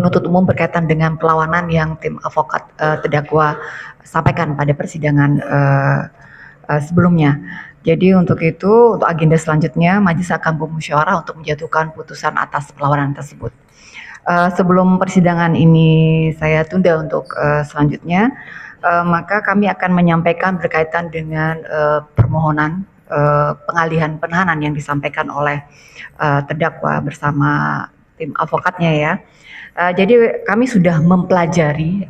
penuntut umum berkaitan dengan perlawanan yang tim advokat terdakwa sampaikan pada persidangan sebelumnya. Jadi untuk itu, untuk agenda selanjutnya, majelis akan bermusyawarah untuk menjatuhkan putusan atas perlawanan tersebut. Sebelum persidangan ini saya tunda untuk selanjutnya, maka kami akan menyampaikan berkaitan dengan permohonan pengalihan penahanan yang disampaikan oleh terdakwa bersama tim advokatnya ya. Jadi kami sudah mempelajari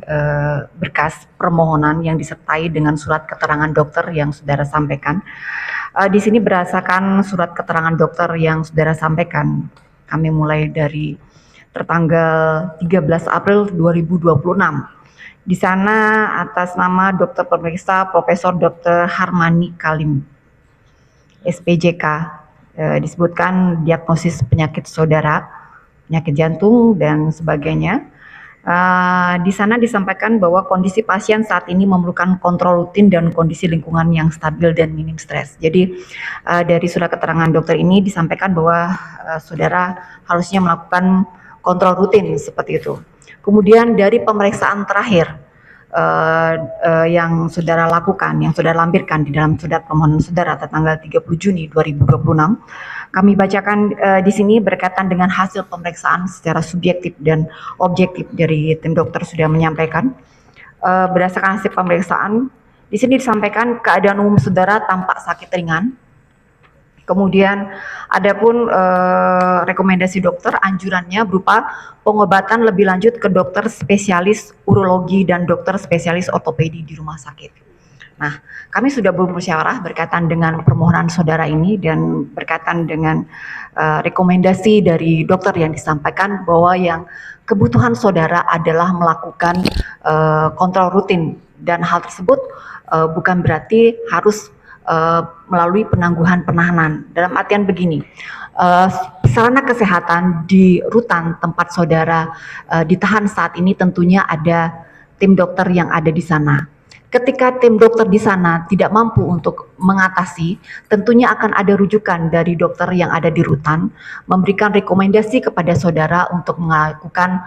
berkas permohonan yang disertai dengan surat keterangan dokter yang saudara sampaikan. Di sini berdasarkan surat keterangan dokter yang saudara sampaikan, kami mulai dari tertanggal 13 April 2026. Di sana atas nama dokter pemeriksa Profesor Dr. Harmani Kalim, SPJK, disebutkan diagnosis penyakit saudara, penyakit jantung dan sebagainya. Di sana disampaikan bahwa kondisi pasien saat ini memerlukan kontrol rutin dan kondisi lingkungan yang stabil dan minim stres. Jadi dari surat keterangan dokter ini disampaikan bahwa saudara harusnya melakukan kontrol rutin seperti itu. Kemudian dari pemeriksaan terakhir yang saudara lakukan, yang saudara lampirkan di dalam surat permohonan saudara tanggal 30 Juni 2026, kami bacakan di sini berkaitan dengan hasil pemeriksaan secara subjektif dan objektif dari tim dokter sudah menyampaikan. Berdasarkan hasil pemeriksaan, di sini disampaikan keadaan umum saudara tampak sakit ringan. Kemudian adapun rekomendasi dokter anjurannya berupa pengobatan lebih lanjut ke dokter spesialis urologi dan dokter spesialis ortopedi di rumah sakit. Nah, kami sudah bermusyawarah berkaitan dengan permohonan saudara ini dan berkaitan dengan rekomendasi dari dokter yang disampaikan bahwa yang kebutuhan saudara adalah melakukan kontrol rutin dan hal tersebut bukan berarti harus melalui penangguhan penahanan. Dalam artian begini, sarana kesehatan di rutan tempat saudara ditahan saat ini tentunya ada tim dokter yang ada di sana. Ketika tim dokter di sana tidak mampu untuk mengatasi, tentunya akan ada rujukan dari dokter yang ada di rutan, memberikan rekomendasi kepada saudara untuk melakukan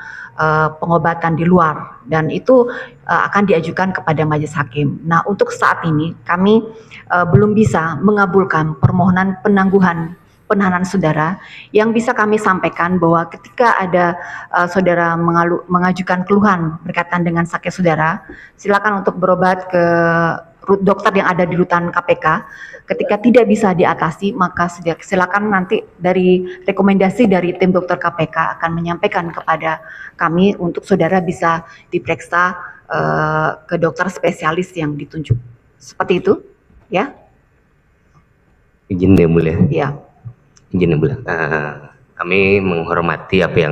pengobatan di luar, dan itu akan diajukan kepada majelis hakim. Nah, untuk saat ini kami belum bisa mengabulkan permohonan penangguhan penahanan saudara. Yang bisa kami sampaikan bahwa ketika ada saudara mengajukan keluhan berkaitan dengan sakit saudara, silakan untuk berobat ke dokter yang ada di rutan KPK. Ketika tidak bisa diatasi, maka silakan nanti dari rekomendasi dari tim dokter KPK akan menyampaikan kepada kami untuk saudara bisa diperiksa ke dokter spesialis yang ditunjuk. Seperti itu, ya. Izin ya Mulia. Ya. Izin Mulia. Kami menghormati apa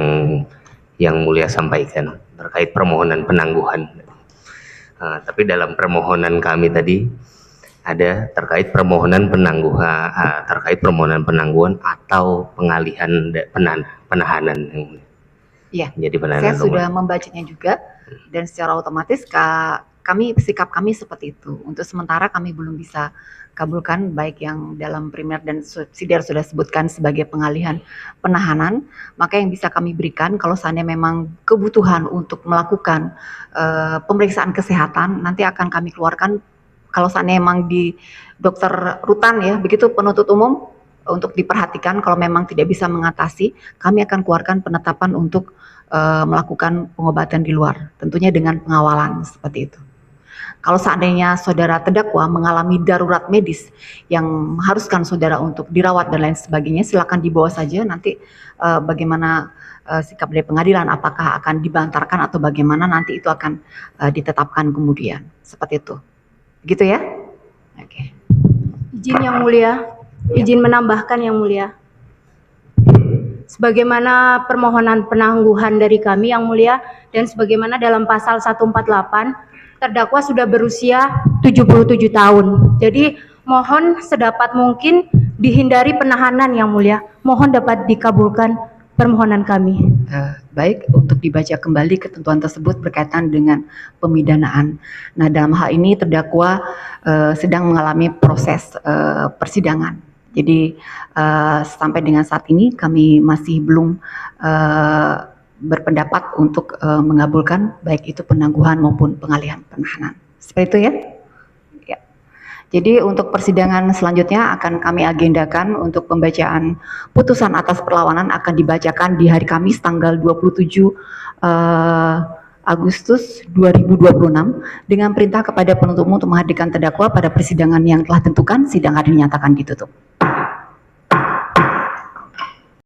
yang Mulia sampaikan terkait permohonan penangguhan. Tapi dalam permohonan kami tadi ada terkait permohonan penangguhan atau pengalihan penahanan. Ya. Jadi penahanan. Saya sudah membacanya juga dan secara otomatis sikap kami seperti itu. Untuk sementara kami belum bisa kabulkan baik yang dalam primer dan subsidiar sudah sebutkan sebagai pengalihan penahanan, maka yang bisa kami berikan kalau seandainya memang kebutuhan untuk melakukan pemeriksaan kesehatan nanti akan kami keluarkan kalau seandainya memang di dokter rutan ya, begitu penuntut umum untuk diperhatikan kalau memang tidak bisa mengatasi, kami akan keluarkan penetapan untuk melakukan pengobatan di luar, tentunya dengan pengawalan seperti itu. Kalau seandainya saudara terdakwa mengalami darurat medis yang mengharuskan saudara untuk dirawat dan lain sebagainya, silakan dibawa saja nanti bagaimana sikap dari pengadilan, apakah akan dibantarkan atau bagaimana nanti itu akan ditetapkan kemudian. Seperti itu. Begitu ya? Oke. Izin yang mulia, izin menambahkan yang mulia. Sebagaimana permohonan penangguhan dari kami yang mulia dan sebagaimana dalam pasal 148 terdakwa sudah berusia 77 tahun. Jadi mohon sedapat mungkin dihindari penahanan yang mulia. Mohon dapat dikabulkan permohonan kami. Baik, untuk dibaca kembali ketentuan tersebut berkaitan dengan pemidanaan. Nah, dalam hal ini terdakwa sedang mengalami proses persidangan. Jadi sampai dengan saat ini kami masih belum berpendapat untuk mengabulkan baik itu penangguhan maupun pengalihan penahanan. Seperti itu ya. Ya. Jadi untuk persidangan selanjutnya akan kami agendakan untuk pembacaan putusan atas perlawanan akan dibacakan di hari Kamis tanggal 27 Agustus 2026 dengan perintah kepada penuntut umum untuk menghadirkan terdakwa pada persidangan yang telah tentukan. Sidang hari dinyatakan ditutup.